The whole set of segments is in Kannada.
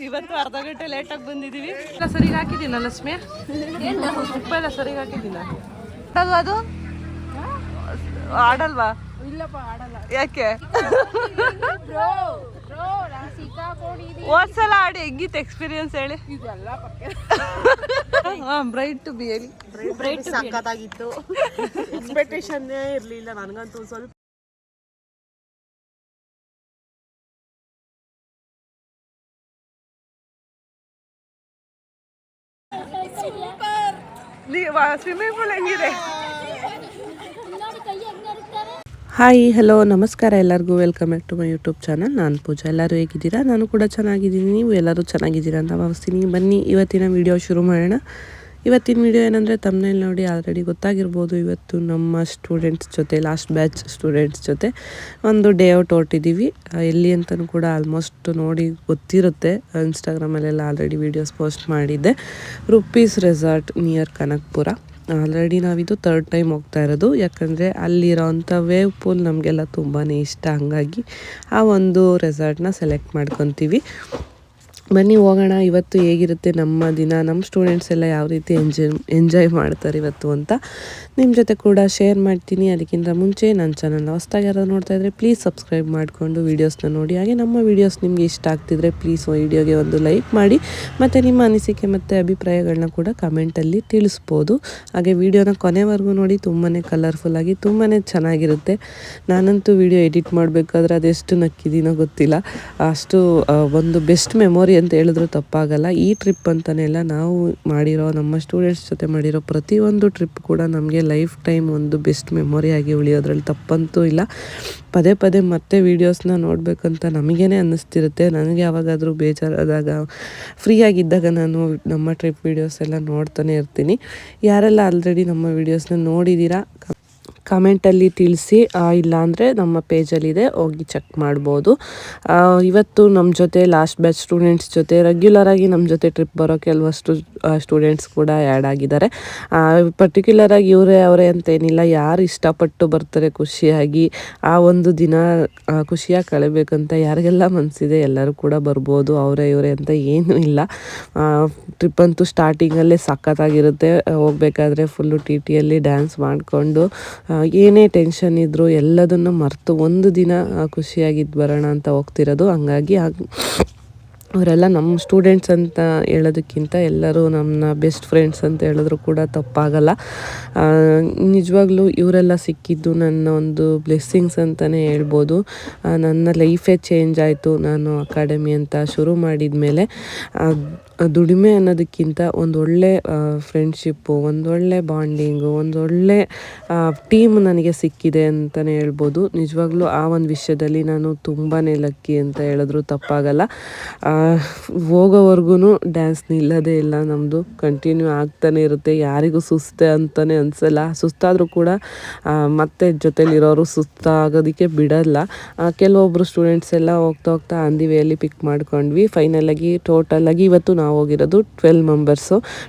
ಇವತ್ತು ಅರ್ಧ ಗಂಟೆ ಲೇಟಾಗಿ ಬಂದಿದ್ದೀವಿ. ಎಲ್ಲ ಸರಿಗೆ ಹಾಕಿದ್ದೀನ ಲಕ್ಷ್ಮಿ, ಉಪ್ಪು ಎಲ್ಲ ಸರಿಗೆ ಹಾಕಿದ್ದೀನ. ಆಡಲ್ವಾ ಅದು? ಆಡಲ್ವಾ? ಇಲ್ಲಪ್ಪ ಆಡಲ್ಲ. ಯಾಕೆ? ಹೋದ್ಸಲ ಆಡಿ ಹೆಂಗಿತ್ತು ಎಕ್ಸ್ಪೀರಿಯನ್ಸ್ ಹೇಳಿ? ಬ್ರೈಟ್ ಟು ಬಿ ಹೇಳಿ. ಬ್ರೈಟ್ ಸಕ್ಕತ್ತಾಗಿತ್ತು. ಎಕ್ಸ್ಪೆಕ್ಟೇಷನ್ ಇರಲಿಲ್ಲ ನನಗಂತೂ ಸ್ವಲ್ಪ. ಸ್ವಿಮ್ಮಿಂಗ್ ಪೂಲ್ ಹೆಂಗಿದೆ? ಹಾಯ್ ಹಲೋ ನಮಸ್ಕಾರ ಎಲ್ಲರಿಗೂ, welcome back to my YouTube channel. ನಾನು ಪೂಜಾ. ಎಲ್ಲರೂ ಹೇಗಿದ್ದೀರಾ? ನಾನು ಕೂಡ ಚೆನ್ನಾಗಿದ್ದೀನಿ. ನೀವು ಎಲ್ಲರೂ ಚೆನ್ನಾಗಿದ್ದೀರಾ ಅಂತ ಭಾವಿಸ್ತೀನಿ. ಬನ್ನಿ ಇವತ್ತಿನ ವಿಡಿಯೋ ಶುರು ಮಾಡೋಣ. ಇವತ್ತಿನ ವಿಡಿಯೋ ಏನಂದರೆ ತಮ್ಮನೇಲಿ ನೋಡಿ ಆಲ್ರೆಡಿ ಗೊತ್ತಾಗಿರ್ಬೋದು. ಇವತ್ತು ನಮ್ಮ ಸ್ಟೂಡೆಂಟ್ಸ್ ಜೊತೆ, ಲಾಸ್ಟ್ ಬ್ಯಾಚ್ ಸ್ಟೂಡೆಂಟ್ಸ್ ಜೊತೆ ಒಂದು ಡೇ ಔಟ್ ಹೊರಟಿದ್ದೀವಿ. ಎಲ್ಲಿ ಅಂತಲೂ ಕೂಡ ಆಲ್ಮೋಸ್ಟ್ ನೋಡಿ ಗೊತ್ತಿರುತ್ತೆ. ಇನ್ಸ್ಟಾಗ್ರಾಮಲ್ಲೆಲ್ಲ ಆಲ್ರೆಡಿ ವೀಡಿಯೋಸ್ ಪೋಸ್ಟ್ ಮಾಡಿದ್ದೆ. Rupees resort near Kanakapura. Already ನಾವಿದು 3rd ಟೈಮ್ ಹೋಗ್ತಾ ಇರೋದು. ಯಾಕಂದರೆ ಅಲ್ಲಿರೋವಂಥ ವೇವ್ ಪೂಲ್ ನಮಗೆಲ್ಲ ತುಂಬಾ ಇಷ್ಟ. ಹಾಗಾಗಿ ಆ ಒಂದು ರೆಸಾರ್ಟ್ನ ಸೆಲೆಕ್ಟ್ ಮಾಡ್ಕೊತೀವಿ. ಬನ್ನಿ ಹೋಗೋಣ. ಇವತ್ತು ಹೇಗಿರುತ್ತೆ ನಮ್ಮ ದಿನ, ನಮ್ಮ ಸ್ಟೂಡೆಂಟ್ಸ್ ಎಲ್ಲ ಯಾವ ರೀತಿ ಎಂಜಾಯ್ ಮಾಡ್ತಾರೆ ಇವತ್ತು ಅಂತ ನಿಮ್ಮ ಜೊತೆ ಕೂಡ ಶೇರ್ ಮಾಡ್ತೀನಿ. ಅದಕ್ಕಿಂತ ಮುಂಚೆ ನನ್ನ ಚಾನಲ್ನ ಹೊಸ್ದಾಗಿ ಯಾರು ನೋಡ್ತಾ ಇದ್ದರೆ ಪ್ಲೀಸ್ ಸಬ್ಸ್ಕ್ರೈಬ್ ಮಾಡಿಕೊಂಡು ವೀಡಿಯೋಸ್ನ ನೋಡಿ. ಹಾಗೆ ನಮ್ಮ ವೀಡಿಯೋಸ್ ನಿಮಗೆ ಇಷ್ಟ ಆಗ್ತಿದ್ರೆ ಪ್ಲೀಸ್ ವಿಡಿಯೋಗೆ ಒಂದು ಲೈಕ್ ಮಾಡಿ, ಮತ್ತು ನಿಮ್ಮ ಅನಿಸಿಕೆ ಮತ್ತು ಅಭಿಪ್ರಾಯಗಳನ್ನ ಕೂಡ ಕಮೆಂಟಲ್ಲಿ ತಿಳಿಸ್ಬೋದು. ಹಾಗೆ ವಿಡಿಯೋನ ಕೊನೆವರೆಗೂ ನೋಡಿ. ತುಂಬಾ ಕಲರ್ಫುಲ್ಲಾಗಿ ತುಂಬಾ ಚೆನ್ನಾಗಿರುತ್ತೆ. ನಾನಂತೂ ವಿಡಿಯೋ ಎಡಿಟ್ ಮಾಡಬೇಕಾದ್ರೆ ಅದೆಷ್ಟು ನಕ್ಕಿದ್ದೀನೋ ಗೊತ್ತಿಲ್ಲ. ಅಷ್ಟು ಒಂದು ಬೆಸ್ಟ್ ಮೆಮೊರಿ ಅಂತ ಹೇಳಿದ್ರು ತಪ್ಪಾಗಲ್ಲ. ಈ ಟ್ರಿಪ್ ಅಂತನೆಲ್ಲ ನಾವು ಮಾಡಿರೋ, ನಮ್ಮ ಸ್ಟೂಡೆಂಟ್ಸ್ ಜೊತೆ ಮಾಡಿರೋ ಪ್ರತಿಯೊಂದು ಟ್ರಿಪ್ ಕೂಡ ನಮಗೆ ಲೈಫ್ ಟೈಮ್ ಒಂದು ಬೆಸ್ಟ್ ಮೆಮೊರಿಯಾಗಿ ಉಳಿಯೋದ್ರಲ್ಲಿ ತಪ್ಪಂತೂ ಇಲ್ಲ. ಪದೇ ಪದೇ ಮತ್ತೆ ವೀಡಿಯೋಸ್ನ ನೋಡಬೇಕಂತ ನಮಗೇನೆ ಅನ್ನಿಸ್ತಿರುತ್ತೆ. ನನಗೆ ಯಾವಾಗಾದರೂ ಬೇಜಾರಾದಾಗ, ಫ್ರೀಯಾಗಿದ್ದಾಗ ನಾನು ನಮ್ಮ ಟ್ರಿಪ್ ವೀಡಿಯೋಸ್ ಎಲ್ಲ ನೋಡ್ತಾನೆ ಇರ್ತೀನಿ. ಯಾರೆಲ್ಲ ಆಲ್ರೆಡಿ ನಮ್ಮ ವೀಡಿಯೋಸ್ನ ನೋಡಿದ್ದೀರಾ ಕಮೆಂಟಲ್ಲಿ ತಿಳಿಸಿ. ಇಲ್ಲಾಂದರೆ ನಮ್ಮ ಪೇಜಲ್ಲಿದೆ, ಹೋಗಿ ಚೆಕ್ ಮಾಡ್ಬೋದು. ಇವತ್ತು ನಮ್ಮ ಜೊತೆ ಲಾಸ್ಟ್ ಬ್ಯಾಚ್ ಸ್ಟೂಡೆಂಟ್ಸ್ ಜೊತೆ ರೆಗ್ಯುಲರಾಗಿ ನಮ್ಮ ಜೊತೆ ಟ್ರಿಪ್ ಬರೋ ಕೆಲವಷ್ಟು ಸ್ಟೂಡೆಂಟ್ಸ್ ಕೂಡ ಆ್ಯಡ್ ಆಗಿದ್ದಾರೆ. ಪರ್ಟಿಕ್ಯುಲರಾಗಿ ಅವರೇ ಅಂತೇನಿಲ್ಲ, ಯಾರು ಇಷ್ಟಪಟ್ಟು ಬರ್ತಾರೆ ಖುಷಿಯಾಗಿ ಆ ಒಂದು ದಿನ ಖುಷಿಯಾಗಿ ಕಳಿಬೇಕಂತ ಯಾರಿಗೆಲ್ಲ ಮನಸ್ಸಿದೆ ಎಲ್ಲರೂ ಕೂಡ ಬರ್ಬೋದು. ಇವರೇ ಅಂತ ಏನೂ ಇಲ್ಲ. ಟ್ರಿಪ್ ಅಂತೂ ಸ್ಟಾರ್ಟಿಂಗಲ್ಲೇ ಸಖತ್ತಾಗಿರುತ್ತೆ. ಹೋಗ್ಬೇಕಾದ್ರೆ ಫುಲ್ಲು ಟಿಯಲ್ಲಿ ಡ್ಯಾನ್ಸ್ ಮಾಡಿಕೊಂಡು ಏನೇ ಟೆನ್ಷನ್ ಇದ್ದರೂ ಎಲ್ಲದನ್ನು ಮರೆತು ಒಂದು ದಿನ ಖುಷಿಯಾಗಿದ್ದು ಬರೋಣ ಅಂತ ಹೋಗ್ತಿರೋದು. ಹಂಗಾಗಿ ಅವರೆಲ್ಲ ನಮ್ಮ ಸ್ಟೂಡೆಂಟ್ಸ್ ಅಂತ ಹೇಳೋದಕ್ಕಿಂತ ಎಲ್ಲರೂ ನಮ್ಮ ಬೆಸ್ಟ್ ಫ್ರೆಂಡ್ಸ್ ಅಂತ ಹೇಳಿದ್ರು ಕೂಡ ತಪ್ಪಾಗಲ್ಲ. ನಿಜವಾಗ್ಲೂ ಇವರೆಲ್ಲ ಸಿಕ್ಕಿದ್ದು ನನ್ನ ಒಂದು ಬ್ಲೆಸ್ಸಿಂಗ್ಸ್ ಅಂತಲೇ ಹೇಳ್ಬೋದು. ನನ್ನ ಲೈಫೇ ಚೇಂಜ್ ಆಯಿತು. ನಾನು ಅಕಾಡೆಮಿ ಅಂತ ಶುರು ಮಾಡಿದ ಮೇಲೆ ದುಡಿಮೆ ಅನ್ನೋದಕ್ಕಿಂತ ಒಂದೊಳ್ಳೆ ಫ್ರೆಂಡ್ಶಿಪ್ಪು, ಒಂದೊಳ್ಳೆ ಬಾಂಡಿಂಗು, ಒಂದೊಳ್ಳೆ ಟೀಮ್ ನನಗೆ ಸಿಕ್ಕಿದೆ ಅಂತಲೇ ಹೇಳ್ಬೋದು. ನಿಜವಾಗ್ಲೂ ಆ ಒಂದು ವಿಷಯದಲ್ಲಿ ನಾನು ತುಂಬಾ ಲಕ್ಕಿ ಅಂತ ಹೇಳಿದ್ರು ತಪ್ಪಾಗಲ್ಲ. ಹೋಗೋವರೆಗೂ ಡ್ಯಾನ್ಸ್ ನಿಲ್ಲೋದೇ ಇಲ್ಲ ನಮ್ಮದು, ಕಂಟಿನ್ಯೂ ಆಗ್ತಾನೆ ಇರುತ್ತೆ. ಯಾರಿಗೂ ಸುಸ್ತೆ ಅಂತಲೇ ಅನಿಸಲ್ಲ. ಸುಸ್ತಾದರೂ ಕೂಡ ಮತ್ತೆ ಜೊತೆಲಿರೋರು ಸುಸ್ತಾಗೋದಕ್ಕೆ ಬಿಡಲ್ಲ. ಕೆಲವೊಬ್ಬರು ಸ್ಟೂಡೆಂಟ್ಸ್ ಎಲ್ಲ ಹೋಗ್ತಾ ಆನ್ ದಿ ವೇಯಲ್ಲಿ ಪಿಕ್ ಮಾಡ್ಕೊಂಡ್ವಿ. ಫೈನಲಾಗಿ ಟೋಟಲಾಗಿ ಇವತ್ತು ನಾವು ಹೋಗಿರೋದು 12 ಮೆಂಬರ್ಸು.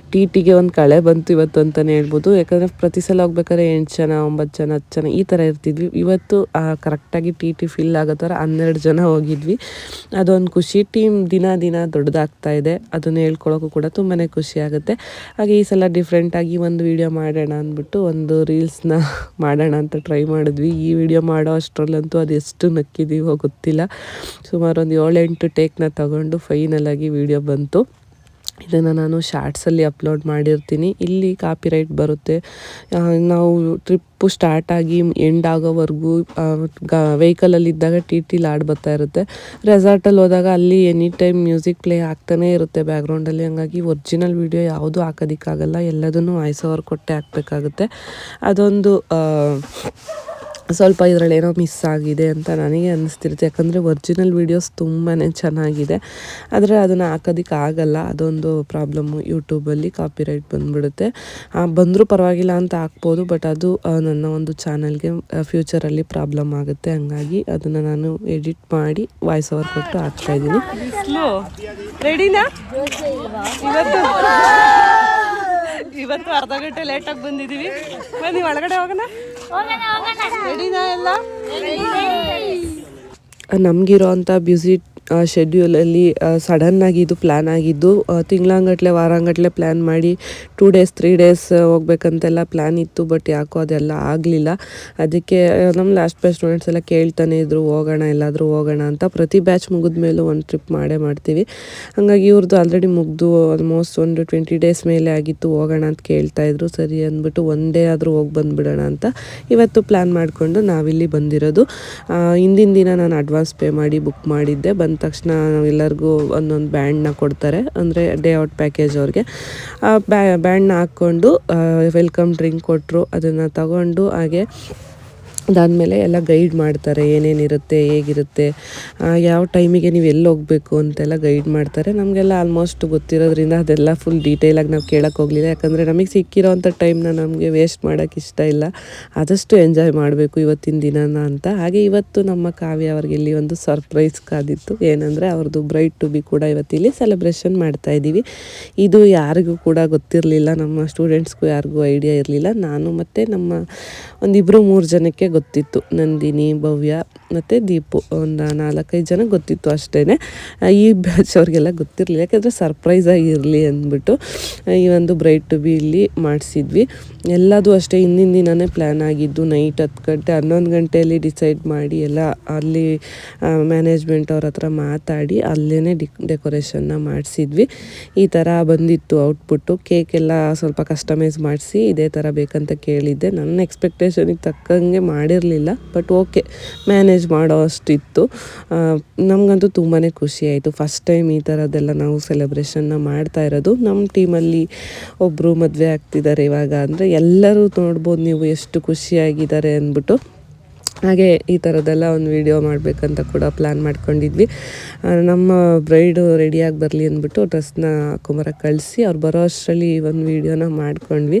ಟಿಗೆ ಒಂದು ಕಳೆ ಬಂತು ಇವತ್ತು ಅಂತಲೇ ಹೇಳ್ಬೋದು. ಯಾಕಂದರೆ ಪ್ರತಿ ಸಲ ಹೋಗ್ಬೇಕಾದ್ರೆ 8 ಜನ 9 ಜನ 10 ಜನ ಈ ಥರ ಇರ್ತಿದ್ವಿ. ಇವತ್ತು ಕರೆಕ್ಟಾಗಿ ಟಿ ಫಿಲ್ ಆಗೋ ಥರ 12 ಜನ ಹೋಗಿದ್ವಿ. ಅದೊಂದು ಖುಷಿ. ಟೀಮ್ ದಿನ ದೊಡ್ಡದಾಗ್ತಾ ಇದೆ. ಅದನ್ನು ಹೇಳ್ಕೊಳ್ಳೋಕ್ಕೂ ಕೂಡ ತುಂಬಾ ಖುಷಿ ಆಗುತ್ತೆ. ಹಾಗೆ ಈ ಸಲ ಡಿಫ್ರೆಂಟಾಗಿ ಒಂದು ವಿಡಿಯೋ ಮಾಡೋಣ ಅಂದ್ಬಿಟ್ಟು ಒಂದು ರೀಲ್ಸ್ನ ಮಾಡೋಣ ಅಂತ ಟ್ರೈ ಮಾಡಿದ್ವಿ. ಈ ವಿಡಿಯೋ ಮಾಡೋ ಅಷ್ಟರಲ್ಲಂತೂ ಅದೆಷ್ಟು ನಕ್ಕಿದ್ದೀವೋ ಗೊತ್ತಿಲ್ಲ. ಸುಮಾರು ಒಂದು 7-8 ಟೇಕ್ನ ತಗೊಂಡು ಫೈನಲಾಗಿ ವಿಡಿಯೋ ಬಂತು. ಇದನ್ನು ನಾನು ಶಾರ್ಟ್ಸಲ್ಲಿ ಅಪ್ಲೋಡ್ ಮಾಡಿರ್ತೀನಿ. ಇಲ್ಲಿ ಕಾಪಿರೈಟ್ ಬರುತ್ತೆ. ನಾವು ಟ್ರಿಪ್ಪು ಸ್ಟಾರ್ಟಾಗಿ ಎಂಡ್ ಆಗೋವರೆಗೂ ವೆಹಿಕಲಲ್ಲಿದ್ದಾಗ ಟಿಲಿ ಆಡ್ ಬರ್ತಾ ಇರುತ್ತೆ. ರೆಸಾರ್ಟಲ್ಲಿ ಹೋದಾಗ ಅಲ್ಲಿ ಎನಿ ಟೈಮ್ ಮ್ಯೂಸಿಕ್ ಪ್ಲೇ ಆಗ್ತಾನೇ ಇರುತ್ತೆ ಬ್ಯಾಕ್ಗ್ರೌಂಡಲ್ಲಿ. ಹಂಗಾಗಿ ಒರಿಜಿನಲ್ ವೀಡಿಯೋ ಯಾವುದೂ ಹಾಕೋದಕ್ಕಾಗಲ್ಲ, ಎಲ್ಲದನ್ನು ವಾಯ್ಸ್ ಓವರ್ ಕೊಟ್ಟೆ ಹಾಕಬೇಕಾಗುತ್ತೆ. ಅದೊಂದು ಸ್ವಲ್ಪ ಇದರಲ್ಲಿ ಏನೋ ಮಿಸ್ ಆಗಿದೆ ಅಂತ ನನಗೆ ಅನ್ನಿಸ್ತಿರುತ್ತೆ. ಯಾಕಂದರೆ ಒರಿಜಿನಲ್ ವೀಡಿಯೋಸ್ ತುಂಬಾ ಚೆನ್ನಾಗಿದೆ, ಆದರೆ ಅದನ್ನು ಹಾಕೋದಕ್ಕಾಗಲ್ಲ. ಅದೊಂದು ಪ್ರಾಬ್ಲಮ್ಮು. ಯೂಟ್ಯೂಬಲ್ಲಿ ಕಾಪಿರೈಟ್ ಬಂದುಬಿಡುತ್ತೆ. ಬಂದರೂ ಪರವಾಗಿಲ್ಲ ಅಂತ ಹಾಕ್ಬೋದು, ಬಟ್ ಅದು ನನ್ನ ಒಂದು ಚಾನಲ್ಗೆ ಫ್ಯೂಚರಲ್ಲಿ ಪ್ರಾಬ್ಲಮ್ ಆಗುತ್ತೆ. ಹಂಗಾಗಿ ಅದನ್ನು ನಾನು ಎಡಿಟ್ ಮಾಡಿ ವಾಯ್ಸ್ ಓವರ್ ಕೊಟ್ಟು ಹಾಕ್ತಾಯಿದ್ದೀನಿ. ರೆಡಿನಾ? ಇವತ್ತು ಅರ್ಧ ಗಂಟೆ ಲೇಟಾಗಿ ಬಂದಿದ್ದೀವಿ. ಬನ್ನಿ ಒಳಗಡೆ ಹೋಗೋಣ. ರೆಡಿನಾ ಎಲ್ಲ? ನಮಗಿರೋ ಅಂಥ ಬ್ಯುಸಿ ಶೆಡ್ಯೂಲಲ್ಲಿ ಸಡನ್ನಾಗಿ ಇದು ಪ್ಲ್ಯಾನ್ ಆಗಿದ್ದು, ತಿಂಗಳಂಗಟ್ಲೆ ವಾರಂಗಟ್ಲೆ ಪ್ಲ್ಯಾನ್ ಮಾಡಿ 2 days 3 days ಹೋಗ್ಬೇಕಂತೆಲ್ಲ ಪ್ಲ್ಯಾನ್ ಇತ್ತು. ಬಟ್ ಯಾಕೋ ಅದೆಲ್ಲ ಆಗಲಿಲ್ಲ. ಅದಕ್ಕೆ ನಮ್ಮ ಲಾಸ್ಟ್ ಬ್ಯಾಚ್ ಸ್ಟೂಡೆಂಟ್ಸ್ ಎಲ್ಲ ಕೇಳ್ತಾನೆ ಇದ್ರು, ಹೋಗೋಣ ಎಲ್ಲಾದರೂ ಹೋಗೋಣ ಅಂತ. ಪ್ರತಿ ಬ್ಯಾಚ್ ಮುಗಿದ ಮೇಲೂ ಒಂದು ಟ್ರಿಪ್ ಮಾಡ್ತೀವಿ. ಹಾಗಾಗಿ ಇವ್ರದ್ದು ಆಲ್ರೆಡಿ ಮುಗಿದು ಆಲ್ಮೋಸ್ಟ್ ಒಂದು 20 days ಮೇಲೆ ಆಗಿತ್ತು. ಹೋಗೋಣ ಅಂತ ಕೇಳ್ತಾಯಿದ್ರು. ಸರಿ ಅಂದ್ಬಿಟ್ಟು ಒನ್ ಡೇ ಆದರೂ ಹೋಗಿ ಬಂದುಬಿಡೋಣ ಅಂತ ಇವತ್ತು ಪ್ಲ್ಯಾನ್ ಮಾಡಿಕೊಂಡು ನಾವಿಲ್ಲಿ ಬಂದಿರೋದು. ಹಿಂದಿನ ದಿನ ನಾನು ಅಡ್ವಾನ್ಸ್ ಪೇ ಮಾಡಿ ಬುಕ್ ಮಾಡಿದ್ದೆ. ಬಂದ ತಕ್ಷಣ ನಾವೆಲ್ಲರಿಗೂ ಒಂದೊಂದು ಬ್ಯಾಂಡ್ನ ಕೊಡ್ತಾರೆ, ಅಂದರೆ ಡೇ ಔಟ್ ಪ್ಯಾಕೇಜ್ ಅವ್ರಿಗೆ. ಆ ಬ್ಯಾಂಡ್ನ ಹಾಕ್ಕೊಂಡು ವೆಲ್ಕಮ್ ಡ್ರಿಂಕ್ ಕೊಟ್ಟರು. ಅದನ್ನು ತಗೊಂಡು ಹಾಗೆ ಅದಾದಮೇಲೆ ಎಲ್ಲ ಗೈಡ್ ಮಾಡ್ತಾರೆ, ಏನೇನಿರುತ್ತೆ, ಹೇಗಿರುತ್ತೆ, ಯಾವ ಟೈಮಿಗೆ ನೀವು ಎಲ್ಲಿ ಹೋಗಬೇಕು ಅಂತೆಲ್ಲ ಗೈಡ್ ಮಾಡ್ತಾರೆ. ನಮಗೆಲ್ಲ ಆಲ್ಮೋಸ್ಟ್ ಗೊತ್ತಿರೋದ್ರಿಂದ ಅದೆಲ್ಲ ಫುಲ್ ಡೀಟೇಲಾಗಿ ನಾವು ಕೇಳೋಕ್ಕೆ ಹೋಗಲಿಲ್ಲ. ಯಾಕಂದರೆ ನಮಗೆ ಸಿಕ್ಕಿರೋವಂಥ ಟೈಮ್ನ ನಮಗೆ ವೇಸ್ಟ್ ಮಾಡೋಕ್ಕೆ ಇಷ್ಟ ಇಲ್ಲ. ಆದಷ್ಟು ಎಂಜಾಯ್ ಮಾಡಬೇಕು ಇವತ್ತಿನ ದಿನನ ಅಂತ. ಹಾಗೆ ಇವತ್ತು ನಮ್ಮ ಕಾವ್ಯ ಅವ್ರಿಗೆ ಇಲ್ಲಿ ಒಂದು ಸರ್ಪ್ರೈಸ್ ಕಾದಿತ್ತು. ಏನಂದರೆ ಅವ್ರದ್ದು ಬ್ರೈಡ್ ಟು ಬಿ ಕೂಡ ಇವತ್ತಿಲ್ಲಿ ಸೆಲೆಬ್ರೇಷನ್ ಮಾಡ್ತಾಯಿದ್ದೀವಿ. ಇದು ಯಾರಿಗೂ ಕೂಡ ಗೊತ್ತಿರಲಿಲ್ಲ, ನಮ್ಮ ಸ್ಟೂಡೆಂಟ್ಸ್ಗೂ ಯಾರಿಗೂ ಐಡಿಯಾ ಇರಲಿಲ್ಲ. ನಾನು ಮತ್ತು ನಮ್ಮ ಒಂದು 2-3 ಜನಕ್ಕೆ ಗೊತ್ತಿತ್ತು. ನಂದಿನಿ, ಭವ್ಯ ಮತ್ತು ದೀಪು, ಒಂದು 4-5 ಜನ ಗೊತ್ತಿತ್ತು ಅಷ್ಟೇ. ಈ ಬ್ಯಾಚ್ ಅವ್ರಿಗೆಲ್ಲ ಗೊತ್ತಿರಲಿಲ್ಲ, ಯಾಕೆಂದರೆ ಸರ್ಪ್ರೈಸ್ ಆಗಿರಲಿ ಅಂದ್ಬಿಟ್ಟು ಈ ಒಂದು ಬ್ರೈಡ್ ಟು ಬಿ ಇಲ್ಲಿ ಮಾಡಿಸಿದ್ವಿ. ಎಲ್ಲದೂ ಅಷ್ಟೇ ಹಿಂದಿನ ದಿನವೇ ಪ್ಲ್ಯಾನ್ ಆಗಿದ್ದು. ನೈಟ್ 10 ಗಂಟೆ 11 ಗಂಟೆಯಲ್ಲಿ ಡಿಸೈಡ್ ಮಾಡಿ ಎಲ್ಲ ಅಲ್ಲಿ ಮ್ಯಾನೇಜ್ಮೆಂಟ್ ಅವ್ರ ಹತ್ರ ಮಾತಾಡಿ ಅಲ್ಲೇ ಡೆಕೋರೇಷನ್ನ ಮಾಡಿಸಿದ್ವಿ. ಈ ಥರ ಬಂದಿತ್ತು ಔಟ್ಪುಟ್ಟು. ಕೇಕೆಲ್ಲ ಸ್ವಲ್ಪ ಕಸ್ಟಮೈಸ್ ಮಾಡಿಸಿ ಇದೇ ಥರ ಬೇಕಂತ ಕೇಳಿದ್ದೆ. ನನ್ನ ಎಕ್ಸ್ಪೆಕ್ಟೇಷನಿಗೆ ತಕ್ಕಂಗೆ ಮಾಡಿರಲಿಲ್ಲ, ಬಟ್ ಓಕೆ, ಮ್ಯಾನೇಜ್ ಮಾಡೋ ಅಷ್ಟಿತ್ತು. ನಮಗಂತೂ ತುಂಬಾ ಖುಷಿ ಆಯಿತು. ಫಸ್ಟ್ ಟೈಮ್ ಈ ಥರದ್ದೆಲ್ಲ ನಾವು ಸೆಲೆಬ್ರೇಷನ್ನ ಮಾಡ್ತಾ ಇರೋದು. ನಮ್ಮ ಟೀಮಲ್ಲಿ ಒಬ್ಬರು ಮದುವೆ ಆಗ್ತಿದ್ದಾರೆ ಇವಾಗ. ಅಂದರೆ ಎಲ್ಲರೂ ನೋಡ್ಬೋದು ನೀವು ಎಷ್ಟು ಖುಷಿಯಾಗಿದ್ದಾರೆ ಅಂದ್ಬಿಟ್ಟು. ಹಾಗೆ ಈ ಥರದ್ದೆಲ್ಲ ಒಂದು ವಿಡಿಯೋ ಮಾಡಬೇಕಂತ ಕೂಡ ಪ್ಲ್ಯಾನ್ ಮಾಡ್ಕೊಂಡಿದ್ವಿ. ನಮ್ಮ ಬ್ರೈಡು ರೆಡಿಯಾಗಿ ಬರಲಿ ಅಂದ್ಬಿಟ್ಟು ಡ್ರೆಸ್ನ ಹಾಕೊಂಬರಕ್ಕೆ ಕಳಿಸಿ ಅವ್ರು ಬರೋ ಅಷ್ಟರಲ್ಲಿ ಒಂದು ವಿಡಿಯೋನ ಮಾಡ್ಕೊಂಡ್ವಿ.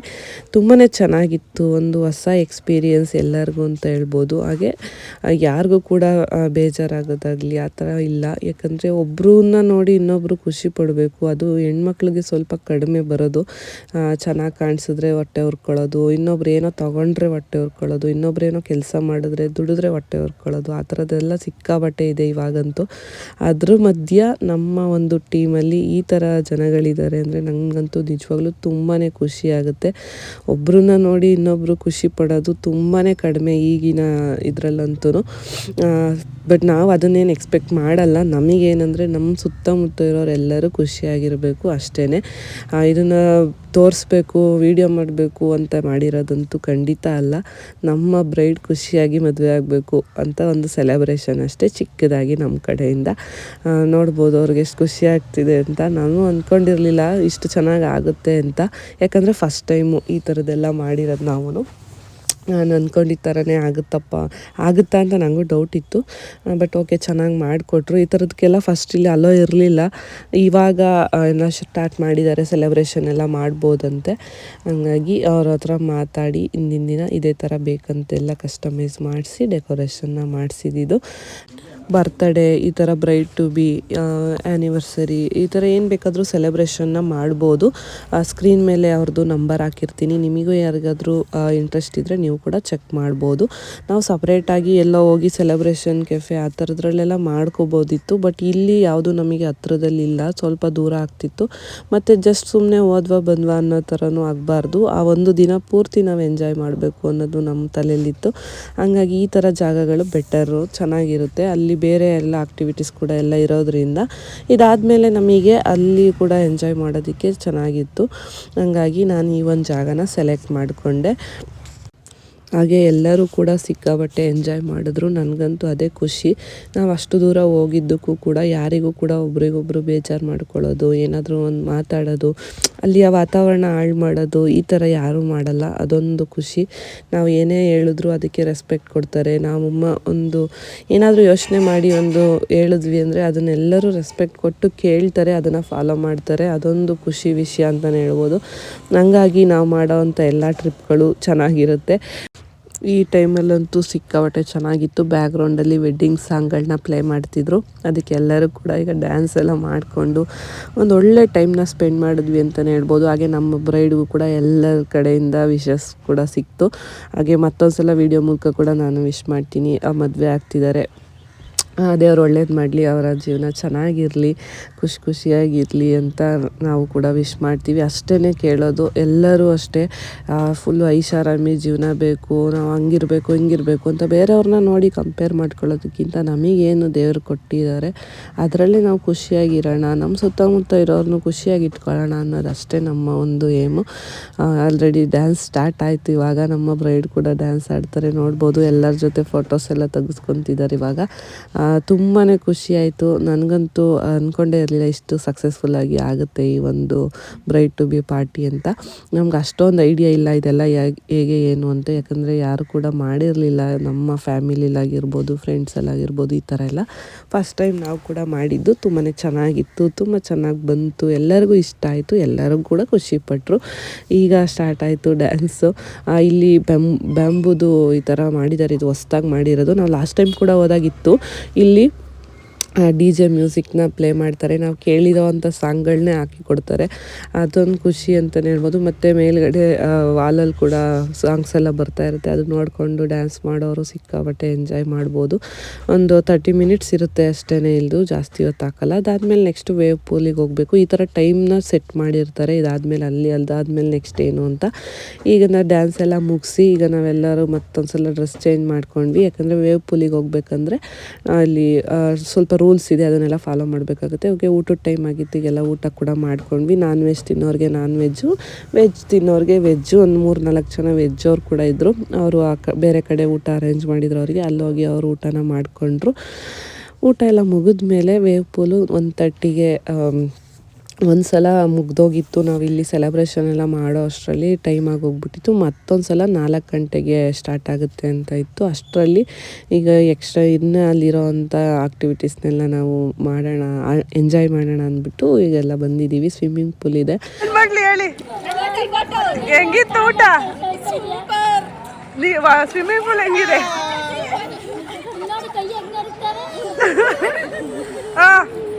ತುಂಬಾ ಚೆನ್ನಾಗಿತ್ತು. ಒಂದು ಹೊಸ ಎಕ್ಸ್ಪೀರಿಯೆನ್ಸ್ ಎಲ್ಲರಿಗೂ ಅಂತ ಹೇಳ್ಬೋದು. ಹಾಗೆ ಯಾರಿಗೂ ಕೂಡ ಬೇಜಾರಾಗೋದಾಗಲಿ ಆ ಥರ ಇಲ್ಲ. ಯಾಕಂದರೆ ಒಬ್ಬರನ್ನ ನೋಡಿ ಇನ್ನೊಬ್ಬರು ಖುಷಿ ಪಡಬೇಕು. ಅದು ಹೆಣ್ಮಕ್ಳಿಗೆ ಸ್ವಲ್ಪ ಕಡಿಮೆ ಬರೋದು. ಚೆನ್ನಾಗಿ ಕಾಣಿಸಿದ್ರೆ ಹೊಟ್ಟೆ ಹುರ್ಕೊಳ್ಳೋದು, ಇನ್ನೊಬ್ರು ಏನೋ ತೊಗೊಂಡ್ರೆ ಹೊಟ್ಟೆ ಹುರ್ಕೊಳ್ಳೋದು, ಇನ್ನೊಬ್ರೇನೋ ಕೆಲಸ ಮಾಡಿದ್ರೆ ದುಡಿದ್ರೆ ಹೊಟ್ಟೆ ಹೊರ್ಕೊಳ್ಳೋದು, ಆ ಥರದ್ದೆಲ್ಲ ಸಿಕ್ಕಾಬಟ್ಟೆ ಇದೆ ಇವಾಗಂತೂ. ಅದ್ರ ಮಧ್ಯ ನಮ್ಮ ಒಂದು ಟೀಮಲ್ಲಿ ಈ ಥರ ಜನಗಳಿದ್ದಾರೆ ಅಂದರೆ ನನಗಂತೂ ನಿಜವಾಗ್ಲೂ ತುಂಬಾ ಖುಷಿ ಆಗುತ್ತೆ. ಒಬ್ಬರನ್ನ ನೋಡಿ ಇನ್ನೊಬ್ಬರು ಖುಷಿ ಪಡೋದು ತುಂಬಾ ಕಡಿಮೆ ಈಗಿನ ಇದರಲ್ಲಂತೂ. ಬಟ್ ನಾವು ಅದನ್ನೇನು ಎಕ್ಸ್ಪೆಕ್ಟ್ ಮಾಡಲ್ಲ. ನಮಗೇನೆಂದರೆ ನಮ್ಮ ಸುತ್ತಮುತ್ತ ಇರೋರೆಲ್ಲರೂ ಖುಷಿಯಾಗಿರಬೇಕು ಅಷ್ಟೇ. ಇದನ್ನು ತೋರಿಸ್ಬೇಕು, ವಿಡಿಯೋ ಮಾಡಬೇಕು ಅಂತ ಮಾಡಿರೋದಂತೂ ಖಂಡಿತ ಅಲ್ಲ. ನಮ್ಮ ಬ್ರೈಡ್ ಖುಷಿಯಾಗಿ ಮದುವೆ ಆಗಬೇಕು ಅಂತ ಒಂದು ಸೆಲೆಬ್ರೇಷನ್ ಅಷ್ಟೇ, ಚಿಕ್ಕದಾಗಿ ನಮ್ಮ ಕಡೆಯಿಂದ. ನೋಡ್ಬೋದು ಅವ್ರಿಗೆ ಎಷ್ಟು ಖುಷಿ ಆಗ್ತಿದೆ ಅಂತ. ನಾನು ಅಂದ್ಕೊಂಡಿರಲಿಲ್ಲ ಇಷ್ಟು ಚೆನ್ನಾಗಿ ಆಗುತ್ತೆ ಅಂತ. ಯಾಕಂದರೆ ಫಸ್ಟ್ ಟೈಮು ಈ ಥರದ್ದೆಲ್ಲ ಮಾಡಿರೋದು ನಾವು. ನಾನು ಅಂದ್ಕೊಂಡಿದ್ದ ಥರನೇ ಆಗುತ್ತಾ ಅಂತ ನನಗೂ ಡೌಟ್ ಇತ್ತು. ಬಟ್ ಓಕೆ, ಚೆನ್ನಾಗಿ ಮಾಡಿಕೊಟ್ರು. ಈ ಥರದಕ್ಕೆಲ್ಲ ಫಸ್ಟ್ ಇಲ್ಲಿ ಅಲೋ ಇರಲಿಲ್ಲ. ಇವಾಗ ಎಲ್ಲ ಸ್ಟಾರ್ಟ್ ಮಾಡಿದ್ದಾರೆ, ಸೆಲೆಬ್ರೇಷನ್ ಎಲ್ಲ ಮಾಡ್ಬೋದಂತೆ. ಹಂಗಾಗಿ ಅವ್ರ ಹತ್ರ ಮಾತಾಡಿ ಹಿಂದಿನ ದಿನ ಇದೇ ಥರ ಬೇಕಂತೆಲ್ಲ ಕಸ್ಟಮೈಸ್ ಮಾಡಿಸಿ ಡೆಕೋರೇಷನ್ನ ಮಾಡಿಸಿದ್ದು. ಬರ್ತ್ಡೇ, ಈ ಥರ ಬ್ರೈಡ್ ಟು ಬಿ, ಆ್ಯನಿವರ್ಸರಿ, ಈ ಥರ ಏನು ಬೇಕಾದರೂ ಸೆಲೆಬ್ರೇಷನ್ನ ಮಾಡ್ಬೋದು. ಸ್ಕ್ರೀನ್ ಮೇಲೆ ಅವ್ರದ್ದು ನಂಬರ್ ಹಾಕಿರ್ತೀನಿ. ನಿಮಗೂ ಯಾರಿಗಾದರೂ ಇಂಟ್ರೆಸ್ಟ್ ಇದ್ದರೆ ನೀವು ಕೂಡ ಚೆಕ್ ಮಾಡ್ಬೋದು. ನಾವು ಸಪ್ರೇಟಾಗಿ ಎಲ್ಲೋ ಹೋಗಿ ಸೆಲೆಬ್ರೇಷನ್ ಕೆಫೆ ಆ ಥರದ್ರಲ್ಲೆಲ್ಲ ಮಾಡ್ಕೋಬೋದಿತ್ತು. ಬಟ್ ಇಲ್ಲಿ ಯಾವುದು ನಮಗೆ ಹತ್ರದಲ್ಲಿಲ್ಲ, ಸ್ವಲ್ಪ ದೂರ ಆಗ್ತಿತ್ತು. ಮತ್ತು ಜಸ್ಟ್ ಸುಮ್ಮನೆ ಹೋದ್ವಾ ಬಂದ್ವಾ ಅನ್ನೋ ಥರನೂ ಆಗಬಾರ್ದು. ಆ ಒಂದು ದಿನ ಪೂರ್ತಿ ನಾವು ಎಂಜಾಯ್ ಮಾಡಬೇಕು ಅನ್ನೋದು ನಮ್ಮ ತಲೆಯಲ್ಲಿತ್ತು. ಹಂಗಾಗಿ ಈ ಥರ ಜಾಗಗಳು ಬೆಟರು, ಚೆನ್ನಾಗಿರುತ್ತೆ. ಅಲ್ಲಿ ಬೇರೆ ಎಲ್ಲ ಆಕ್ಟಿವಿಟೀಸ್ ಕೂಡ ಎಲ್ಲ ಇರೋದ್ರಿಂದ ಇದಾದಮೇಲೆ ನಮಗೆ ಅಲ್ಲಿ ಕೂಡ ಎಂಜಾಯ್ ಮಾಡೋದಕ್ಕೆ ಚೆನ್ನಾಗಿತ್ತು. ಹಂಗಾಗಿ ನಾನು ಈ ಒಂದು ಜಾಗನ ಸೆಲೆಕ್ಟ್ ಮಾಡಿಕೊಂಡೆ. ಹಾಗೆ ಎಲ್ಲರೂ ಕೂಡ ಸಿಕ್ಕಾಬಟ್ಟೆ ಎಂಜಾಯ್ ಮಾಡಿದ್ರು. ನನಗಂತೂ ಅದೇ ಖುಷಿ. ನಾವು ಅಷ್ಟು ದೂರ ಹೋಗಿದ್ದಕ್ಕೂ ಕೂಡ ಯಾರಿಗೂ ಕೂಡ ಒಬ್ರಿಗೊಬ್ರು ಬೇಜಾರು ಮಾಡ್ಕೊಳ್ಳೋದು, ಏನಾದರೂ ಒಂದು ಮಾತಾಡೋದು, ಅಲ್ಲಿಯ ವಾತಾವರಣ ಹಾಳು ಮಾಡೋದು, ಈ ಥರ ಯಾರೂ ಮಾಡಲ್ಲ. ಅದೊಂದು ಖುಷಿ. ನಾವು ಏನೇ ಹೇಳಿದ್ರು ಅದಕ್ಕೆ ರೆಸ್ಪೆಕ್ಟ್ ಕೊಡ್ತಾರೆ. ನಾವಮ್ಮ ಒಂದು ಏನಾದರೂ ಯೋಚನೆ ಮಾಡಿ ಒಂದು ಹೇಳಿದ್ವಿ ಅಂದರೆ ಅದನ್ನೆಲ್ಲರೂ ರೆಸ್ಪೆಕ್ಟ್ ಕೊಟ್ಟು ಕೇಳ್ತಾರೆ, ಅದನ್ನು ಫಾಲೋ ಮಾಡ್ತಾರೆ. ಅದೊಂದು ಖುಷಿ ವಿಷಯ ಅಂತಲೇ ಹೇಳ್ಬೋದು. ಹಂಗಾಗಿ ನಾವು ಮಾಡೋವಂಥ ಎಲ್ಲ ಟ್ರಿಪ್ಗಳು ಚೆನ್ನಾಗಿರುತ್ತೆ. ಈ ಟೈಮಲ್ಲಂತೂ ಸಿಕ್ಕಾಪಟ್ಟೆ ಚೆನ್ನಾಗಿತ್ತು. ಬ್ಯಾಕ್ಗ್ರೌಂಡಲ್ಲಿ ವೆಡ್ಡಿಂಗ್ ಸಾಂಗ್ಗಳನ್ನ ಪ್ಲೇ ಮಾಡ್ತಿದ್ರು. ಅದಕ್ಕೆ ಎಲ್ಲರೂ ಕೂಡ ಈಗ ಡ್ಯಾನ್ಸ್ ಎಲ್ಲ ಮಾಡಿಕೊಂಡು ಒಂದು ಒಳ್ಳೆ ಟೈಮ್ನ ಸ್ಪೆಂಡ್ ಮಾಡಿದ್ವಿ ಅಂತಲೇ ಹೇಳ್ಬೋದು. ಹಾಗೆ ನಮ್ಮ ಬ್ರೈಡ್ಗೂ ಕೂಡ ಎಲ್ಲರ ಕಡೆಯಿಂದ ವಿಶಸ್ ಕೂಡ ಸಿಕ್ತು. ಹಾಗೆ ಮತ್ತೊಂದು ಸಲ ವೀಡಿಯೋ ಮೂಲಕ ಕೂಡ ನಾನು ವಿಶ್ ಮಾಡ್ತೀನಿ. ಮದುವೆ ಆಗ್ತಿದ್ದಾರೆ ದೇವ್ರು ಒಳ್ಳೇದು ಮಾಡಲಿ, ಅವರ ಜೀವನ ಚೆನ್ನಾಗಿರಲಿ, ಖುಷಿಯಾಗಿರಲಿ ಅಂತ ನಾವು ಕೂಡ ವಿಶ್ ಮಾಡ್ತೀವಿ. ಅಷ್ಟೇ ಕೇಳೋದು ಎಲ್ಲರೂ ಅಷ್ಟೇ. ಫುಲ್ಲು ಐಷಾರಾಮಿ ಜೀವನ ಬೇಕು, ನಾವು ಹಂಗಿರಬೇಕು ಹಿಂಗಿರಬೇಕು ಅಂತ ಬೇರೆಯವ್ರನ್ನ ನೋಡಿ ಕಂಪೇರ್ ಮಾಡ್ಕೊಳ್ಳೋದಕ್ಕಿಂತ ನಮಗೇನು ದೇವರು ಕೊಟ್ಟಿದ್ದಾರೆ ಅದರಲ್ಲಿ ನಾವು ಖುಷಿಯಾಗಿರೋಣ, ನಮ್ಮ ಸುತ್ತಮುತ್ತ ಇರೋರನ್ನು ಖುಷಿಯಾಗಿ ಇಟ್ಕೊಳ್ಳೋಣ ಅನ್ನೋದು ಅಷ್ಟೇ ನಮ್ಮ ಒಂದು ಏಮು. ಆಲ್ರೆಡಿ ಡ್ಯಾನ್ಸ್ ಸ್ಟಾರ್ಟ್ ಆಯಿತು. ಇವಾಗ ನಮ್ಮ ಬ್ರೈಡ್ ಕೂಡ ಡ್ಯಾನ್ಸ್ ಆಡ್ತಾರೆ, ನೋಡ್ಬೋದು. ಎಲ್ಲರ ಜೊತೆ ಫೋಟೋಸ್ ಎಲ್ಲ ತೆಗೆಸ್ಕೊತಿದ್ದಾರೆ ಇವಾಗ. ತುಂಬಾ ಖುಷಿ ಆಯಿತು. ನನಗಂತೂ ಅಂದ್ಕೊಂಡೇ ಇರಲಿಲ್ಲ ಇಷ್ಟು ಸಕ್ಸಸ್ಫುಲ್ಲಾಗಿ ಆಗುತ್ತೆ ಈ ಒಂದು ಬ್ರೈಡ್ ಟು ಬಿ ಪಾರ್ಟಿ ಅಂತ. ನಮ್ಗೆ ಅಷ್ಟೊಂದು ಐಡಿಯಾ ಇಲ್ಲ ಇದೆಲ್ಲ ಹೇಗೆ ಏನು ಅಂತ, ಯಾಕಂದರೆ ಯಾರು ಕೂಡ ಮಾಡಿರಲಿಲ್ಲ ನಮ್ಮ ಫ್ಯಾಮಿಲಿಲಾಗಿರ್ಬೋದು, ಫ್ರೆಂಡ್ಸಲ್ಲಾಗಿರ್ಬೋದು, ಈ ಥರ ಎಲ್ಲ ಫಸ್ಟ್ ಟೈಮ್ ನಾವು ಕೂಡ ಮಾಡಿದ್ದು. ತುಂಬಾ ಚೆನ್ನಾಗಿತ್ತು, ತುಂಬ ಚೆನ್ನಾಗಿ ಬಂತು, ಎಲ್ಲರಿಗೂ ಇಷ್ಟ ಆಯಿತು, ಎಲ್ಲರೂ ಕೂಡ ಖುಷಿಪಟ್ಟರು. ಈಗ ಸ್ಟಾರ್ಟ್ ಆಯಿತು ಡ್ಯಾನ್ಸು. ಇಲ್ಲಿ ಬ್ಯಾಂಬುದು ಈ ಥರ ಮಾಡಿದ್ದಾರೆ, ಇದು ಹೊಸ್ದಾಗಿ ಮಾಡಿರೋದು. ನಾವು ಲಾಸ್ಟ್ ಟೈಮ್ ಕೂಡ ಹೋದಾಗಿತ್ತು. ಇಲ್ಲಿ DJ ಮ್ಯೂಸಿಕ್ನ ಪ್ಲೇ ಮಾಡ್ತಾರೆ, ನಾವು ಕೇಳಿರೋ ಅಂಥ ಸಾಂಗ್ಗಳನ್ನೇ ಹಾಕಿ ಕೊಡ್ತಾರೆ. ಅದೊಂದು ಖುಷಿ ಅಂತಲೇ ಹೇಳ್ಬೋದು. ಮತ್ತು ಮೇಲ್ಗಡೆ ವಾಲಲ್ಲಿ ಕೂಡ ಸಾಂಗ್ಸ್ ಎಲ್ಲ ಬರ್ತಾ ಇರುತ್ತೆ, ಅದು ನೋಡಿಕೊಂಡು ಡ್ಯಾನ್ಸ್ ಮಾಡೋರು ಸಿಕ್ಕಾಬಟ್ಟೆ ಎಂಜಾಯ್ ಮಾಡ್ಬೋದು. ಒಂದು 30 ಮಿನಿಟ್ಸ್ ಇರುತ್ತೆ ಅಷ್ಟೇ, ಇಲ್ಲದು ಜಾಸ್ತಿ ಹೊತ್ತು ಹಾಕಲ್ಲ. ಅದಾದಮೇಲೆ ನೆಕ್ಸ್ಟ್ ವೇವ್ ಪೂಲಿಗೆ ಹೋಗಬೇಕು. ಈ ಥರ ಟೈಮ್ನ ಸೆಟ್ ಮಾಡಿರ್ತಾರೆ, ಇದಾದಮೇಲೆ ಅದಾದಮೇಲೆ ನೆಕ್ಸ್ಟ್ ಏನು ಅಂತ. ಈಗ ನಾವು ಡ್ಯಾನ್ಸ್ ಎಲ್ಲ ಮುಗಿಸಿ ಈಗ ನಾವೆಲ್ಲರೂ ಮತ್ತೊಂದು ಸಲ ಡ್ರೆಸ್ ಚೇಂಜ್ ಮಾಡ್ಕೊಂಡ್ವಿ. ಯಾಕಂದರೆ ವೇವ್ ಪೂಲಿಗೆ ಹೋಗ್ಬೇಕಂದ್ರೆ ಅಲ್ಲಿ ಸ್ವಲ್ಪ ರೂಲ್ಸ್ ಇದೆ, ಅದನ್ನೆಲ್ಲ ಫಾಲೋ ಮಾಡಬೇಕಾಗುತ್ತೆ. ಓಕೆ, ಊಟದ ಟೈಮ್ ಆಗಿತ್ತು, ಈಗೆಲ್ಲ ಊಟ ಕೂಡ ಮಾಡ್ಕೊಂಡ್ವಿ. ನಾನ್ ವೆಜ್ ತಿನ್ನೋರಿಗೆ ನಾನ್ ವೆಜ್ಜು, ವೆಜ್ ತಿನ್ನೋರಿಗೆ ವೆಜ್ಜು. ಒಂದು 3-4 ಜನ ವೆಜ್ ಅವ್ರು ಕೂಡ ಇದ್ದರು. ಅವರು ಬೇರೆ ಕಡೆ ಊಟ ಅರೇಂಜ್ ಮಾಡಿದ್ರು ಅವರಿಗೆ, ಅಲ್ಲೋಗಿ ಅವರು ಊಟನ ಮಾಡಿಕೊಂಡ್ರು. ಊಟ ಎಲ್ಲ ಮುಗಿದ ಮೇಲೆ ವೇವ್ ಪೂಲು 1:30ಗೆ ಒಂದು ಸಲ ಮುಗ್ದೋಗಿತ್ತು. ನಾವು ಇಲ್ಲಿ ಸೆಲೆಬ್ರೇಷನ್ ಎಲ್ಲ ಮಾಡೋ ಅಷ್ಟರಲ್ಲಿ ಟೈಮ್ ಆಗೋಗ್ಬಿಟ್ಟಿತ್ತು. ಮತ್ತೊಂದು ಸಲ 4 ಗಂಟೆಗೆ ಸ್ಟಾರ್ಟ್ ಆಗುತ್ತೆ ಅಂತ ಇತ್ತು. ಅಷ್ಟರಲ್ಲಿ ಈಗ ಎಕ್ಸ್ಟ್ರಾ ಇನ್ನೂ ಅಲ್ಲಿರೋ ಅಂಥ ಆಕ್ಟಿವಿಟೀಸ್ನೆಲ್ಲ ನಾವು ಮಾಡೋಣ, ಎಂಜಾಯ್ ಮಾಡೋಣ ಅಂದ್ಬಿಟ್ಟು ಈಗೆಲ್ಲ ಬಂದಿದ್ದೀವಿ. ಸ್ವಿಮ್ಮಿಂಗ್ ಪೂಲ್ ಇದೆ. ಹೇಳಿ, ಹೆಂಗಿತ್ತು ಊಟ? ಸ್ವಿಮ್ಮಿಂಗ್ ಪೂಲ್ ಹೆಂಗಿದೆ?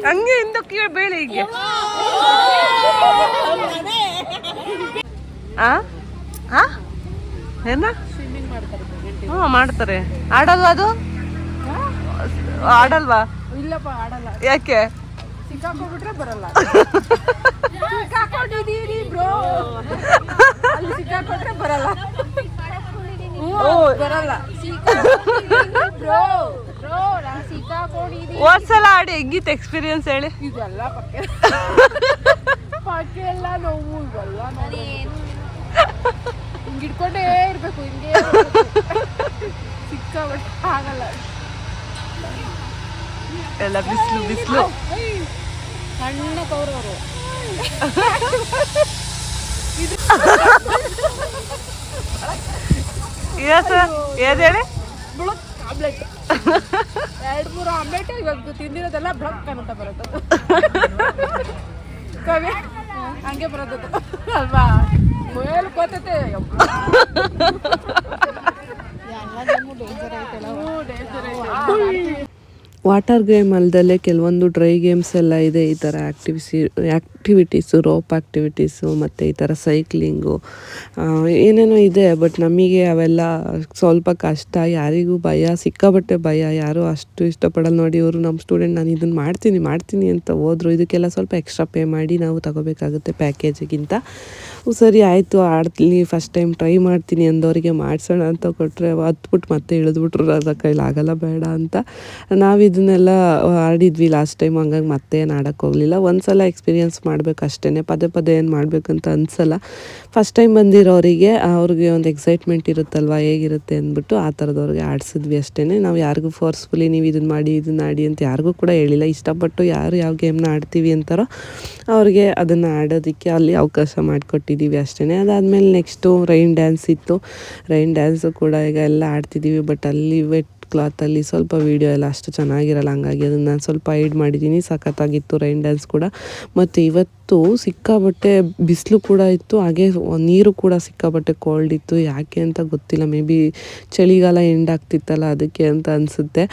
ಹಂಗೆ ಹಿಂದಕ್ಕೆ ಬೇಳೆ ಹೀಗೆ ಮಾಡ್ತಾರೆ. ಆಡಲ್ವಾ ಅದು? ಆಡಲ್ವಾ? ಇಲ್ಲಪ್ಪ, ಆಡಲ್ಲ. ಯಾಕೆ? ಸಿಕ್ಕಾಕೊಂಡ್ಬಿಟ್ರೆ ಬರಲ್ಲ. ಸಿಕ್ಕಾಕೊಂಡಿದೀನಿ ಬ್ರೋ, ಅಲ್ಲಿ ಸಿಕ್ಕಾಕೊಂಡ್ರೆ ಬರಲ್ಲ. ಬರಲ್ಲ. ಹೋದ್ಸಲ ಆಡಿ ಹೆಂಗಿತ್ತು ಎಕ್ಸ್ಪೀರಿಯನ್ಸ್ ಹೇಳಿ? ಇದೆಲ್ಲ ಪಕ್ಕೆ ಎಲ್ಲ ನೋವು, ಇವೆಲ್ಲ ಹಿಂಗೆ ಇಟ್ಕೊಂಡೇ ಇರ್ಬೇಕು, ಹಿಂಗೆ ಸಿಕ್ಕಾಬಿಟ್ಟು ಆಗಲ್ಲ. ಎಲ್ಲ ಬಿಸಿಲು ಬಿಸಿಲು ಸಣ್ಣ ತೋರವರು. ಏದೇಳಿ ಆಮ್ಲೆಟ್ 2-3 ಆಮ್ಲೆಟ್ ಇವಾಗ ತಿಂದಿರೋದೆಲ್ಲ ಬ್ಲಕ್ ಅಂತ ಬರುತ್ತೆ. ಹಂಗೆ ಬರೋದು ಅಲ್ವಾ? ಮೇಲ್ ಕೋತೈತೆ. ವಾಟರ್ ಗೇಮ್ ಅಲ್ಲದಲ್ಲೇ ಕೆಲವೊಂದು ಡ್ರೈ ಗೇಮ್ಸ್ ಎಲ್ಲ ಇದೆ. ಈ ಥರ ಆ್ಯಕ್ಟಿವಿಟೀಸು, ರೋಪ್ ಆ್ಯಕ್ಟಿವಿಟೀಸು ಮತ್ತು ಈ ಥರ ಸೈಕ್ಲಿಂಗು ಏನೇನೋ ಇದೆ. ಬಟ್ ನಮಗೆ ಅವೆಲ್ಲ ಸ್ವಲ್ಪ ಕಷ್ಟ, ಯಾರಿಗೂ ಭಯ, ಸಿಕ್ಕಾಬಟ್ಟೆ ಭಯ, ಯಾರೂ ಅಷ್ಟು ಇಷ್ಟಪಡಲ್ಲ. ನೋಡಿ, ಇವರು ನಮ್ಮ ಸ್ಟೂಡೆಂಟ್, ನಾನು ಇದನ್ನು ಮಾಡ್ತೀನಿ ಅಂತ ಹೋದರು. ಇದಕ್ಕೆಲ್ಲ ಸ್ವಲ್ಪ ಎಕ್ಸ್ಟ್ರಾ ಪೇ ಮಾಡಿ ನಾವು ತಗೋಬೇಕಾಗುತ್ತೆ ಪ್ಯಾಕೇಜಿಗಿಂತ. ಸರಿ ಆಯಿತು, ಆಡ್ತೀನಿ, ಫಸ್ಟ್ ಟೈಮ್ ಟ್ರೈ ಮಾಡ್ತೀನಿ ಅಂದವರಿಗೆ ಮಾಡಿಸೋಣ ಅಂತ ಕೊಟ್ಟರೆ ಹತ್ಬಿಟ್ಟು ಮತ್ತೆ ಇಳಿದ್ಬಿಟ್ರು. ಅದ ಕೈಲಾಗಲ್ಲ, ಬೇಡ ಅಂತ. ನಾವು ಇದನ್ನೆಲ್ಲ ಆಡಿದ್ವಿ ಲಾಸ್ಟ್ ಟೈಮ್, ಹಂಗಾಗಿ ಮತ್ತೆ ಏನು ಆಡೋಕ್ಕೆ ಹೋಗಲಿಲ್ಲ. ಒಂದು ಸಲ ಎಕ್ಸ್ಪೀರಿಯನ್ಸ್ ಮಾಡಬೇಕು ಅಷ್ಟೇ, ಪದೇ ಏನು ಮಾಡಬೇಕಂತ ಅನಿಸಲ್ಲ. ಫಸ್ಟ್ ಟೈಮ್ ಬಂದಿರೋರಿಗೆ ಅವ್ರಿಗೆ ಒಂದು ಎಕ್ಸೈಟ್ಮೆಂಟ್ ಇರುತ್ತಲ್ವ, ಹೇಗಿರುತ್ತೆ ಅಂದ್ಬಿಟ್ಟು ಆ ಥರದವ್ರಿಗೆ ಆಡಿಸಿದ್ವಿ ಅಷ್ಟೇ. ನಾವು ಯಾರಿಗೂ ಫೋರ್ಸ್ಫುಲಿ ನೀವು ಇದನ್ನು ಆಡಿ ಅಂತ ಯಾರಿಗೂ ಕೂಡ ಹೇಳಿಲ್ಲ. ಇಷ್ಟಪಟ್ಟು ಯಾರು ಯಾವ ಗೇಮ್ನ ಆಡ್ತೀವಿ ಅಂತಾರೋ ಅವ್ರಿಗೆ ಅದನ್ನು ಆಡೋದಕ್ಕೆ ಅಲ್ಲಿ ಅವಕಾಶ ಮಾಡಿಕೊಟ್ಟಿದ್ದೀವಿ ಅಷ್ಟೇ. ಅದಾದಮೇಲೆ ನೆಕ್ಸ್ಟು ರೈನ್ ಡ್ಯಾನ್ಸ್ ಇತ್ತು. ರೈನ್ ಡ್ಯಾನ್ಸು ಕೂಡ ಈಗ ಎಲ್ಲ ಆಡ್ತಿದ್ದೀವಿ. ಬಟ್ ಅಲ್ಲಿ ವೆಟ್ ಕ್ಲಾತಲ್ಲಿ ಸ್ವಲ್ಪ ವೀಡಿಯೋ ಎಲ್ಲ ಅಷ್ಟು ಚೆನ್ನಾಗಿರಲ್ಲ, ಹಂಗಾಗಿ ಅದನ್ನು ನಾನು ಸ್ವಲ್ಪ ಹೈಡ್ ಮಾಡಿದ್ದೀನಿ. ಸಖತ್ತಾಗಿತ್ತು ರೈನ್ ಡ್ಯಾನ್ಸ್ ಕೂಡ. ಮತ್ತು ಇವತ್ತು ಸಿಕ್ಕಾಬಟ್ಟೆ ಬಿಸಿಲು ಕೂಡ ಇತ್ತು, ಹಾಗೆ ನೀರು ಕೂಡ ಸಿಕ್ಕಾಬಟ್ಟೆ ಕೋಲ್ಡ್ ಇತ್ತು. ಯಾಕೆ ಅಂತ ಗೊತ್ತಿಲ್ಲ, ಮೇ ಬಿ ಚಳಿಗಾಲ ಎಂಡ್ ಆಗ್ತಿತ್ತಲ್ಲ ಅದಕ್ಕೆ ಅಂತ ಅನಿಸುತ್ತೆ.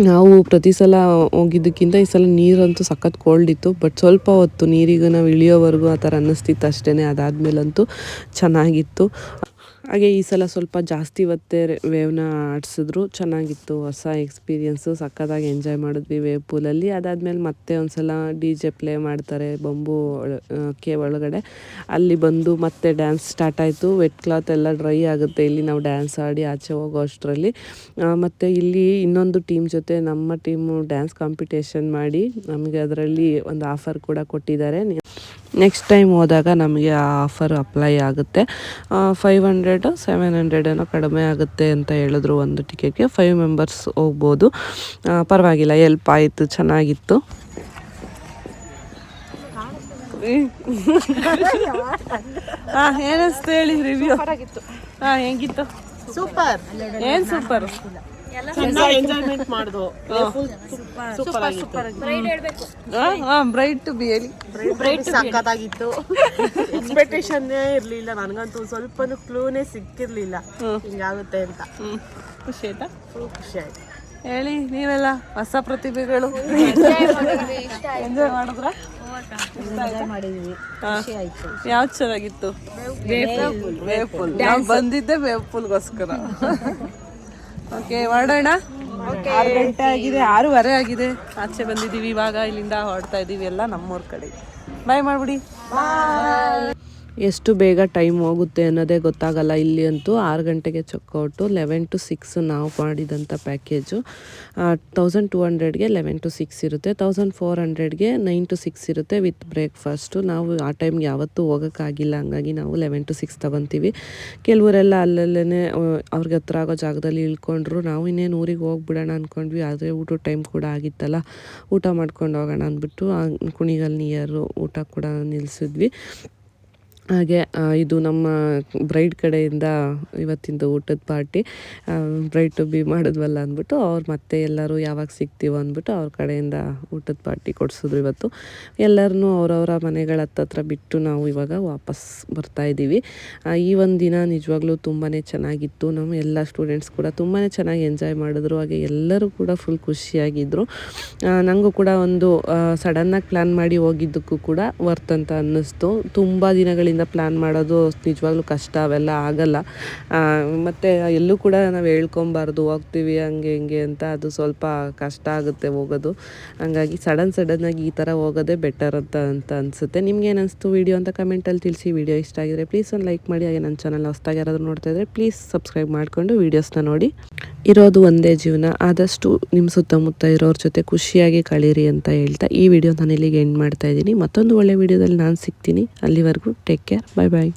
ನಾವು ಪ್ರತಿ ಸಲ ಹೋಗಿದ್ದಕ್ಕಿಂತ ಈ ಸಲ ನೀರಂತೂ ಸಖತ್ ಕೋಲ್ಡ್ ಇತ್ತು. ಬಟ್ ಸ್ವಲ್ಪ ಹೊತ್ತು ನೀರಿಗೆ ನಾವು ಇಳಿಯೋವರೆಗೂ ಆ ಥರ ಅನ್ನಿಸ್ತಿತ್ತು ಅಷ್ಟೇ. ಅದಾದಮೇಲಂತೂ ಚೆನ್ನಾಗಿತ್ತು. ಹಾಗೆ ಈ ಸಲ ಸ್ವಲ್ಪ ಜಾಸ್ತಿ ಹೊತ್ತೇ ವೇವ್ನ ಆಡಿಸಿದ್ರು, ಚೆನ್ನಾಗಿತ್ತು. ಹೊಸ ಎಕ್ಸ್ಪೀರಿಯೆನ್ಸು, ಸಕ್ಕತ್ತಾಗಿ ಎಂಜಾಯ್ ಮಾಡಿದ್ವಿ ವೇವ್ ಪೂಲಲ್ಲಿ. ಅದಾದಮೇಲೆ ಮತ್ತೆ ಒಂದು ಸಲ DJ ಪ್ಲೇ ಮಾಡ್ತಾರೆ ಬಂಬು ಕೇವ್ ಒಳಗಡೆ. ಅಲ್ಲಿ ಬಂದು ಮತ್ತೆ ಡ್ಯಾನ್ಸ್ ಸ್ಟಾರ್ಟ್ ಆಯಿತು. ವೆಟ್ ಕ್ಲಾತ್ ಎಲ್ಲ ಡ್ರೈ ಆಗುತ್ತೆ ಇಲ್ಲಿ ನಾವು ಡ್ಯಾನ್ಸ್ ಆಡಿ ಆಚೆ ಹೋಗೋ ಅಷ್ಟರಲ್ಲಿ. ಮತ್ತು ಇಲ್ಲಿ ಇನ್ನೊಂದು ಟೀಮ್ ಜೊತೆ ನಮ್ಮ ಟೀಮು ಡ್ಯಾನ್ಸ್ ಕಾಂಪಿಟೇಷನ್ ಮಾಡಿ ನಮಗೆ ಅದರಲ್ಲಿ ಒಂದು ಆಫರ್ ಕೂಡ ಕೊಟ್ಟಿದ್ದಾರೆ. ನೆಕ್ಸ್ಟ್ ಟೈಮ್ ಹೋದಾಗ ನಮಗೆ ಆ ಆಫರ್ ಅಪ್ಲೈ ಆಗುತ್ತೆ. 500 700 ಏನೋ ಕಡಿಮೆ ಆಗುತ್ತೆ ಅಂತ ಹೇಳಿದ್ರು ಒಂದು ಟಿಕೆಟ್ಗೆ. 5 ಮೆಂಬರ್ಸ್ ಹೋಗ್ಬೋದು. ಪರವಾಗಿಲ್ಲ, ಹೆಲ್ಪ್ ಆಯಿತು, ಚೆನ್ನಾಗಿತ್ತು. ಏನಿಸ್ತು ಹೇಳಿ ರಿವ್ಯೂ? ಹೆಂಗಿತ್ತು? ಸೂಪರ್. ಏನು ಸೂಪರ್? ಎಂಜಾಯ್ಮೆಂಟ್ ಮಾಡಿದ್ವು. ಬ್ರೈಟ್ ಟು ಬಿ ಹೇಳಿ. ಬ್ರೈಟ್ ಸಕ್ಕತ್ತಾಗಿತ್ತು. ಎಕ್ಸ್ಪೆಕ್ಟೇಷನ್ನೇ ಇರ್ಲಿಲ್ಲ ನನಗಂತೂ, ಸ್ವಲ್ಪನೂ ಕ್ಲೂನೇ ಸಿಕ್ಕಿರ್ಲಿಲ್ಲ ಹಿಂಗಾಗುತ್ತೆ ಅಂತ. ಖುಷಿ ಆಯ್ತಾ? ಖುಷಿ ಆಯ್ತು. ಹೇಳಿ ನೀವೆಲ್ಲ ಹೊಸ ಪ್ರತಿಭೆಗಳು ಎಂಜಾಯ್ ಮಾಡಿದ್ರ? ಯಾವ್ದು ಚೆನ್ನಾಗಿತ್ತು? Wave pool. ನಾವು ಬಂದಿದ್ದೆ ವೇವ್ ಪೂಲ್ಗೋಸ್ಕರ. ಓಕೆ, ಹೊರಡೋಣ. 6 ಗಂಟೆ ಆಗಿದೆ, 6:15 ಆಗಿದೆ. ಆಚೆ ಬಂದಿದ್ದೀವಿ ಇವಾಗ. ಇಲ್ಲಿಂದ ಹೊರಡ್ತಾ ಇದ್ದೀವಿ ಎಲ್ಲ ನಮ್ಮೂರ ಕಡೆ. ಬಾಯ್ ಮಾಡ್ಬಿಡಿ. ಎಷ್ಟು ಬೇಗ ಟೈಮ್ ಹೋಗುತ್ತೆ ಅನ್ನೋದೇ ಗೊತ್ತಾಗಲ್ಲ ಇಲ್ಲಿ ಅಂತೂ. 6 ಗಂಟೆಗೆ ಚೆಕ್ಔಟು. 11 to 6 ನಾವು ಮಾಡಿದಂಥ ಪ್ಯಾಕೇಜು. 1200ಗೆ 11 to 6 ಇರುತ್ತೆ. 1400ಗೆ 9 to 6 ಇರುತ್ತೆ ವಿತ್ ಬ್ರೇಕ್ಫಾಸ್ಟು. ನಾವು ಆ ಟೈಮ್ಗೆ ಯಾವತ್ತೂ ಹೋಗೋಕ್ಕಾಗಿಲ್ಲ, ಹಂಗಾಗಿ ನಾವು 11 to 6 ತೊಗೊತೀವಿ. ಕೆಲವರೆಲ್ಲ ಅಲ್ಲಲ್ಲೇ ಅವ್ರಿಗೆ ಹತ್ರ ಆಗೋ ಜಾಗದಲ್ಲಿ ಇಳ್ಕೊಂಡ್ರು. ನಾವು ಇನ್ನೇನು ಊರಿಗೆ ಹೋಗ್ಬಿಡೋಣ ಅಂದ್ಕೊಂಡ್ವಿ. ಆದರೆ ಊಟದ ಟೈಮ್ ಕೂಡ ಆಗಿತ್ತಲ್ಲ, ಊಟ ಮಾಡ್ಕೊಂಡು ಹೋಗೋಣ ಅಂದ್ಬಿಟ್ಟು ಕುಣಿಗಲ್ ನಿಯರು ಊಟ ಕೂಡ ನಿಲ್ಲಿಸಿದ್ವಿ. ಹಾಗೆ ಇದು ನಮ್ಮ ಬ್ರೈಡ್ ಕಡೆಯಿಂದ ಇವತ್ತಿಂದು ಊಟದ ಪಾರ್ಟಿ. ಬ್ರೈಡ್ ಟು ಬಿ ಮಾಡಿದ್ವಲ್ಲ ಅಂದ್ಬಿಟ್ಟು ಅವ್ರು ಮತ್ತೆ ಎಲ್ಲರೂ ಯಾವಾಗ ಸಿಗ್ತೀವೋ ಅಂದ್ಬಿಟ್ಟು ಅವ್ರ ಕಡೆಯಿಂದ ಊಟದ ಪಾರ್ಟಿ ಕೊಡಿಸಿದ್ರು ಇವತ್ತು. ಎಲ್ಲರನ್ನೂ ಅವರವರ ಮನೆಗಳ ಹತ್ತತ್ರ ಬಿಟ್ಟು ನಾವು ಇವಾಗ ವಾಪಸ್ ಬರ್ತಾಯಿದ್ದೀವಿ. ಈ ಒಂದು ದಿನ ನಿಜವಾಗ್ಲೂ ತುಂಬಾ ಚೆನ್ನಾಗಿತ್ತು. ನಮ್ಮ ಎಲ್ಲ ಸ್ಟೂಡೆಂಟ್ಸ್ ಕೂಡ ತುಂಬಾ ಚೆನ್ನಾಗಿ ಎಂಜಾಯ್ ಮಾಡಿದ್ರು. ಹಾಗೆ ಎಲ್ಲರೂ ಕೂಡ ಫುಲ್ ಖುಷಿಯಾಗಿದ್ದರು. ನನಗೂ ಕೂಡ ಒಂದು ಸಡನ್ನಾಗಿ ಪ್ಲ್ಯಾನ್ ಮಾಡಿ ಹೋಗಿದ್ದಕ್ಕೂ ಕೂಡ ವರ್ತ್ ಅಂತ ಅನ್ನಿಸ್ತು. ತುಂಬ ದಿನಗಳಿಂದ ಪ್ಲ್ಯಾನ್ ಮಾಡೋದು ನಿಜವಾಗ್ಲೂ ಕಷ್ಟ, ಅವೆಲ್ಲ ಆಗಲ್ಲ. ಮತ್ತು ಎಲ್ಲೂ ಕೂಡ ನಾವು ಹೇಳ್ಕೊಬಾರ್ದು ಹೋಗ್ತೀವಿ ಹಂಗೆ ಹಿಂಗೆ ಅಂತ, ಅದು ಸ್ವಲ್ಪ ಕಷ್ಟ ಆಗುತ್ತೆ ಹೋಗೋದು. ಹಂಗಾಗಿ ಸಡನ್ನಾಗಿ ಈ ಥರ ಹೋಗೋದೇ ಬೆಟರ್ ಅಂತ ಅನಿಸುತ್ತೆ. ನಿಮ್ಗೆ ಏನು ಅನಿಸ್ತು ವಿಡಿಯೋ ಅಂತ ಕಮೆಂಟಲ್ಲಿ ತಿಳಿಸಿ. ವಿಡಿಯೋ ಇಷ್ಟ ಆಗಿದ್ರೆ ಪ್ಲೀಸ್ ಒಂದು ಲೈಕ್ ಮಾಡಿ. ಹಾಗೆ ನನ್ನ ಚಾನಲ್ ಹೊಸ್ದಾಗಿ ಯಾರಾದರೂ ನೋಡ್ತಾ ಇದ್ದರೆ ಪ್ಲೀಸ್ ಸಬ್ಸ್ಕ್ರೈಬ್ ಮಾಡಿಕೊಂಡು ವೀಡಿಯೋಸ್ನ ನೋಡಿ. ಇರೋದು ಒಂದೇ ಜೀವನ, ಆದಷ್ಟು ನಿಮ್ಮ ಸುತ್ತಮುತ್ತ ಇರೋರ ಜೊತೆ ಖುಷಿಯಾಗಿ ಕಳೀರಿ ಅಂತ ಹೇಳ್ತಾ ಈ ವಿಡಿಯೋ ನಾನು ಇಲ್ಲಿಗೆ ಎಂಡ್ ಮಾಡ್ತಾ ಇದ್ದೀನಿ. ಮತ್ತೊಂದು ಒಳ್ಳೆ ವಿಡಿಯೋದಲ್ಲಿ ನಾನು ಸಿಗ್ತೀನಿ. ಅಲ್ಲಿವರೆಗೂ ಟೇಕ್ ಕೇರ್. ಬಾಯ್ ಬಾಯ್.